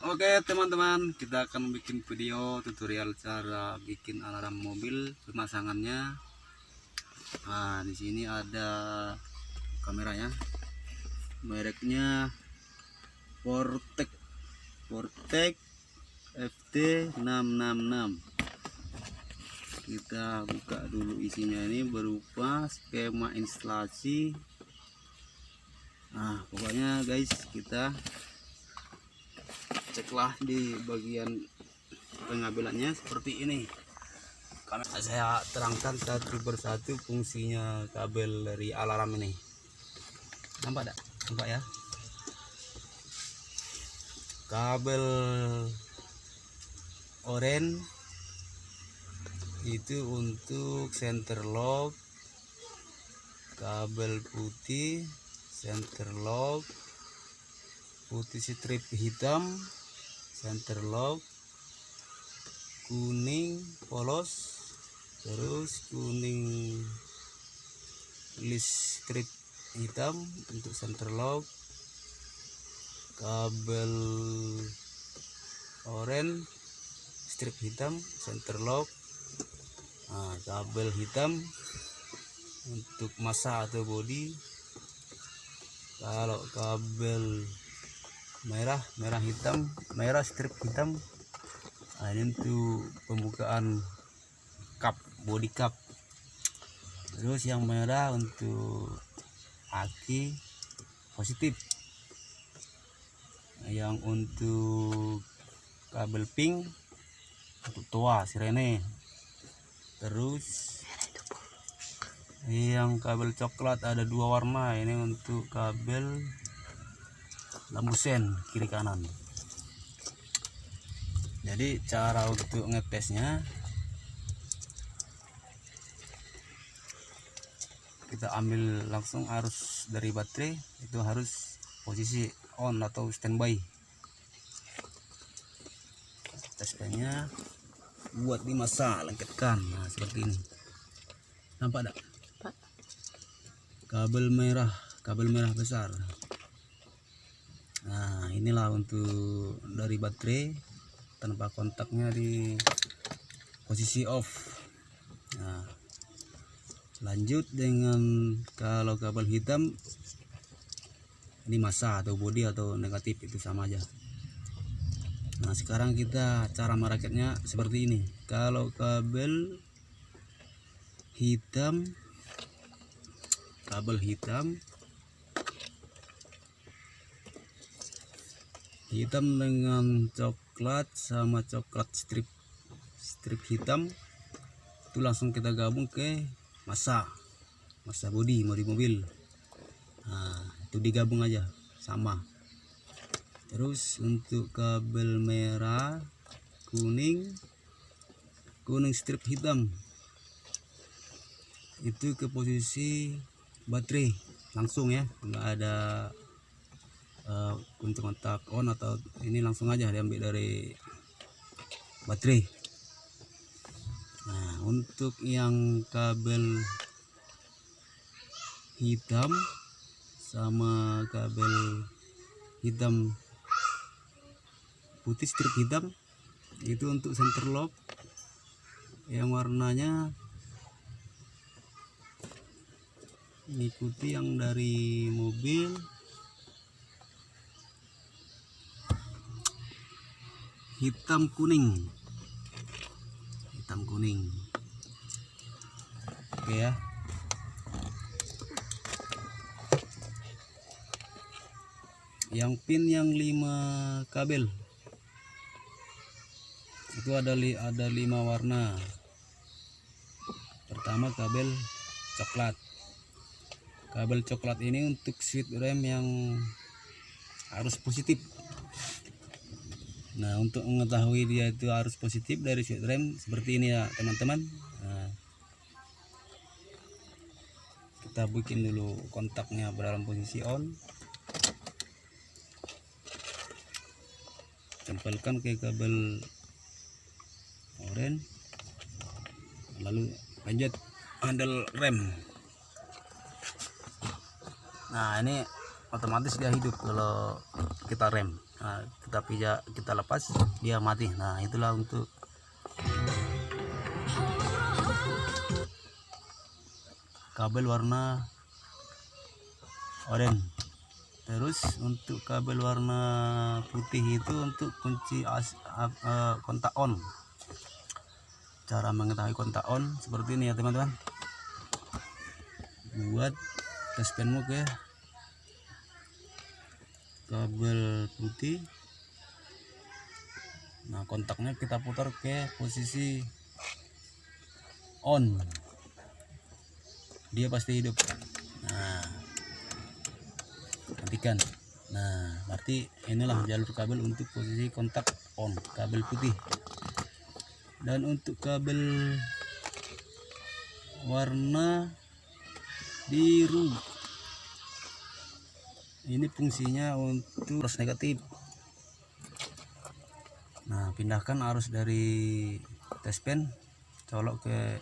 Oke teman-teman, kita akan bikin video tutorial cara bikin alarm mobil pemasangannya. Nah, di sini ada kameranya, mereknya Vortec FT666. Kita buka dulu isinya. Ini berupa skema instalasi. Nah, pokoknya guys, kita ceklah di bagian pengambilannya seperti ini. Karena saya terangkan satu persatu fungsinya kabel dari alarm ini. Nampak tak? Nampak ya? Kabel oranye itu untuk center lock, kabel putih center lock, putih strip hitam center lock, kuning polos, terus kuning list strip hitam untuk center lock, kabel oranye strip hitam center lock. Nah, kabel hitam untuk massa atau body. Kalau kabel merah hitam, merah strip hitam, nah ini untuk pembukaan cup, body cup. Terus yang merah untuk aki positif. Yang untuk kabel pink untuk toa sirene. Terus yang kabel coklat ada dua warna, ini untuk kabel lampu sen kiri kanan. Jadi cara untuk ngetesnya, kita ambil langsung arus dari baterai, itu harus posisi on atau standby. Tesnya buat di massa, lengketkan. Nah, seperti ini. Nampak tak? Kabel merah besar. Nah, inilah untuk dari baterai tanpa kontaknya di posisi off. Nah, lanjut dengan kalau kabel hitam ini massa atau body atau negatif, itu sama aja. Nah, sekarang kita cara merakitnya seperti ini. Kalau kabel hitam dengan coklat sama coklat strip hitam itu langsung kita gabung ke massa body mobil. Nah, itu digabung aja sama. Terus untuk kabel merah kuning strip hitam itu ke posisi baterai langsung ya, nggak ada kunci kontak on atau ini, langsung aja diambil dari baterai. Nah, untuk yang kabel hitam sama kabel hitam putih strip hitam itu untuk center lock yang warnanya ikuti yang dari mobil, hitam kuning. Oke ya. Yang pin yang 5 kabel itu ada 5 warna. Pertama kabel coklat ini untuk switch rem yang arus positif. Nah, untuk mengetahui dia itu arus positif dari switch rem seperti ini ya teman-teman. Nah, kita bikin dulu kontaknya dalam posisi on, tempelkan ke kabel oranye, lalu lanjut handle rem. Nah, ini otomatis dia hidup kalau kita rem. Nah, kita lepas dia mati. Nah, itulah untuk kabel warna oranye. Terus untuk kabel warna putih itu untuk kunci kontak on. Cara mengetahui kontak on seperti ini ya teman-teman. Buat touchpenmu ke kabel putih. Nah, kontaknya kita putar ke posisi on, dia pasti hidup. Nah, nantikan. Nah, berarti inilah jalur kabel untuk posisi kontak on, kabel putih. Dan untuk kabel warna biru, ini fungsinya untuk arus negatif. Nah, pindahkan arus dari touchpen, colok ke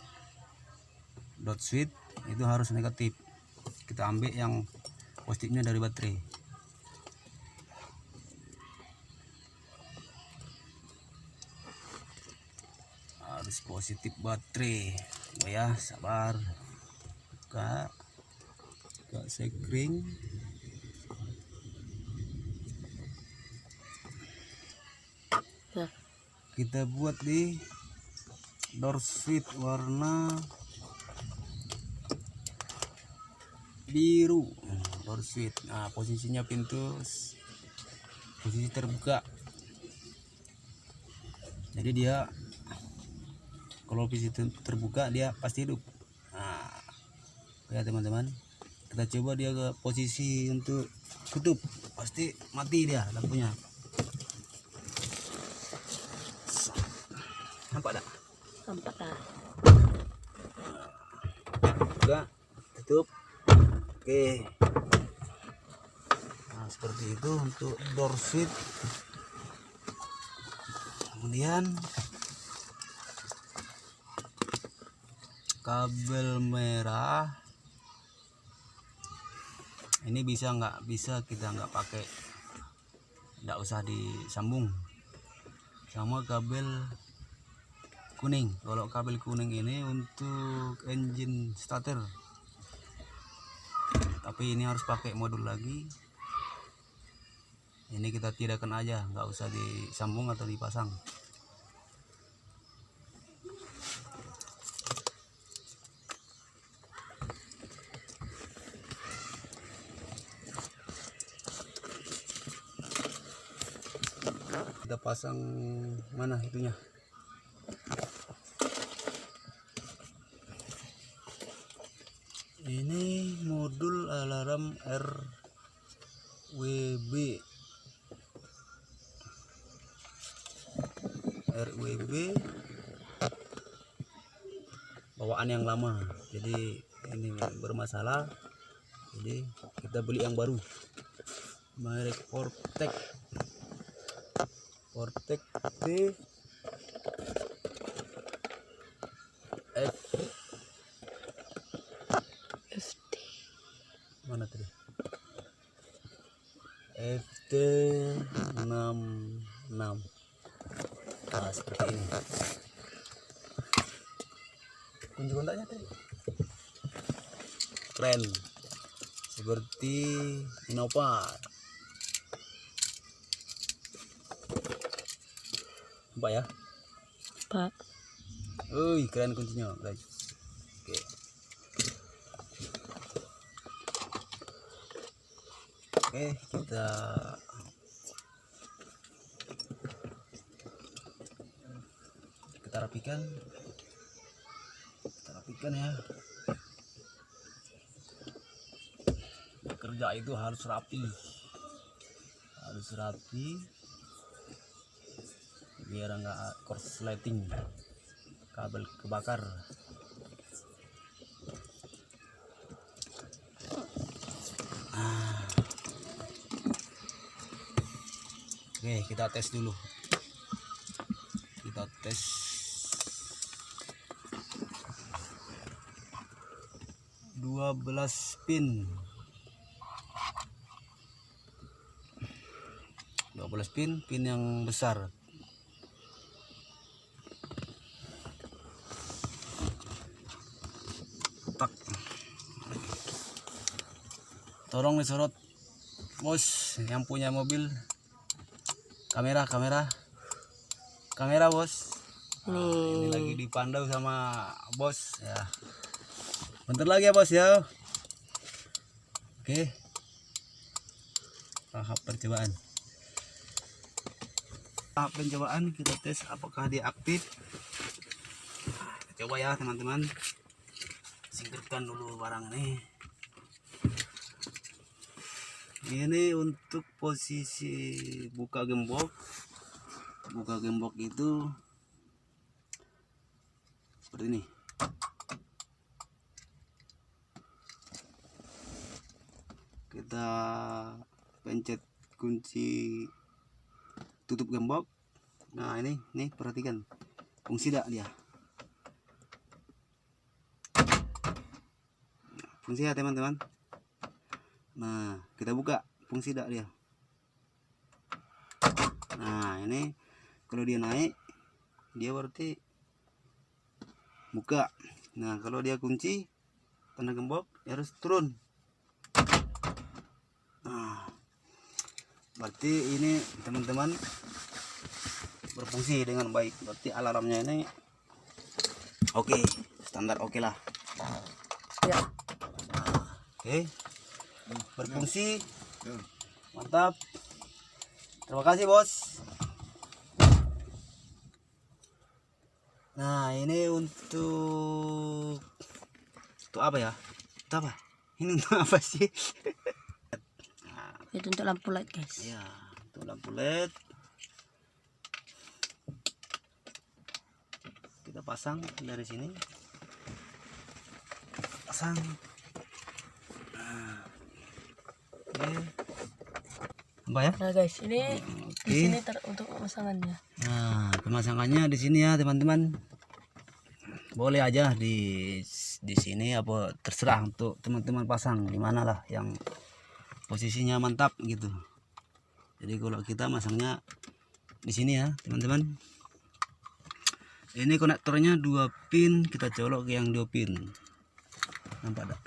dot switch, itu harus negatif. Kita ambil yang positifnya dari baterai. Harus positif baterai. Oh ya, sabar. Buka sekring. Nah, kita buat di door switch warna biru. Door switch. Nah, posisinya pintu posisi terbuka. Jadi dia kalau posisi terbuka dia pasti hidup. Nah, ya teman-teman, kita coba dia ke posisi untuk tutup, pasti mati dia lampunya. Nampak tak? nampak lah. Buka, tutup. Oke. Nah, seperti itu untuk door switch. Kemudian kabel merah ini bisa kita nggak pakai, nggak usah disambung sama kabel kuning. Kalau kabel kuning ini untuk engine starter, tapi ini harus pakai modul lagi. Ini kita tidakkan aja, nggak usah disambung atau dipasang. Kita pasang mana itunya? Ini modul alarm RWB bawaan yang lama, jadi ini bermasalah, jadi kita beli yang baru, merek Vortec T FT. mana tadi, FT66. Nah, seperti ini kunci kontaknya tadi, keren seperti Innova. Nampak ya? Pak. Keren kuncinya guys. Oke, kita rapikan ya. Kerja itu harus rapi biar enggak korsleting, kabel kebakar. Oke, kita tes dulu. Kita tes. Dua 12 pin. 14 pin yang besar. Tak. Tolong disorot bos yang punya mobil. Kamera bos. Ini lagi dipandau sama bos ya. Bentar lagi ya bos ya. Oke. Tahap percobaan. Tahap pencobaan kita tes apakah dia aktif. Kita coba ya teman-teman. Singkirkan dulu barang ini. Ini untuk posisi buka gembok. Buka gembok itu seperti ini. Kita pencet kunci tutup gembok. Nah ini perhatikan fungsi tidak dia. Fungsi ya teman-teman. Nah kita buka fungsi tidak dia. Nah ini kalau dia naik dia berarti buka. Nah kalau dia kunci tanda gembok harus turun. Nah berarti ini teman-teman berfungsi dengan baik. Berarti alarmnya ini oke, standar oke lah. Ya. Oke, berfungsi, mantap. Terima kasih bos. Nah ini untuk apa ya? Untuk apa? Ini untuk apa sih? Itu untuk lampu LED guys. Ya, untuk lampu LED. Kita pasang dari sini. Pasang. Nah, oke. Apa ya? Nah guys, ini Oke. di sini untuk pemasangannya. Nah, pemasangannya di sini ya teman-teman. Boleh aja di sini apa terserah untuk teman-teman pasang di mana lah yang posisinya mantap gitu. Jadi kalau kita masangnya di sini ya teman-teman. Ini konektornya 2 pin, kita colok ke yang 2 pin. Nampak tak?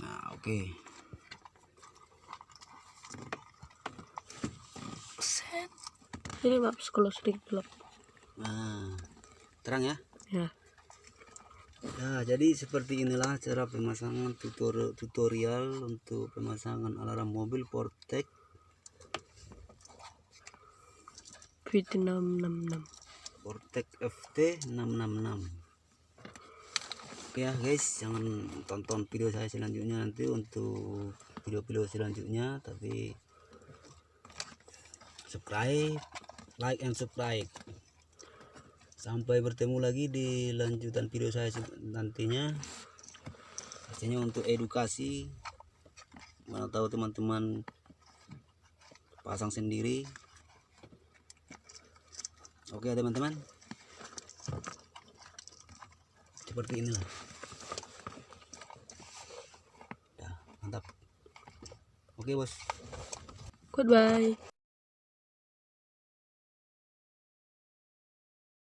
Nah, oke. Set. Ini maps kalau sedikit gelap. Nah, terang ya. Ya. Nah, jadi seperti inilah cara pemasangan tutorial untuk pemasangan alarm mobil Portec VT666. Portec FT 666. Oke ya guys, jangan tonton video saya selanjutnya nanti untuk video-video selanjutnya, tapi subscribe, like and subscribe. Sampai bertemu lagi di lanjutan video saya nantinya. Pastinya untuk edukasi. Mana tahu teman-teman pasang sendiri. Oke teman-teman. Seperti inilah. Ya, mantap. Oke bos. Goodbye.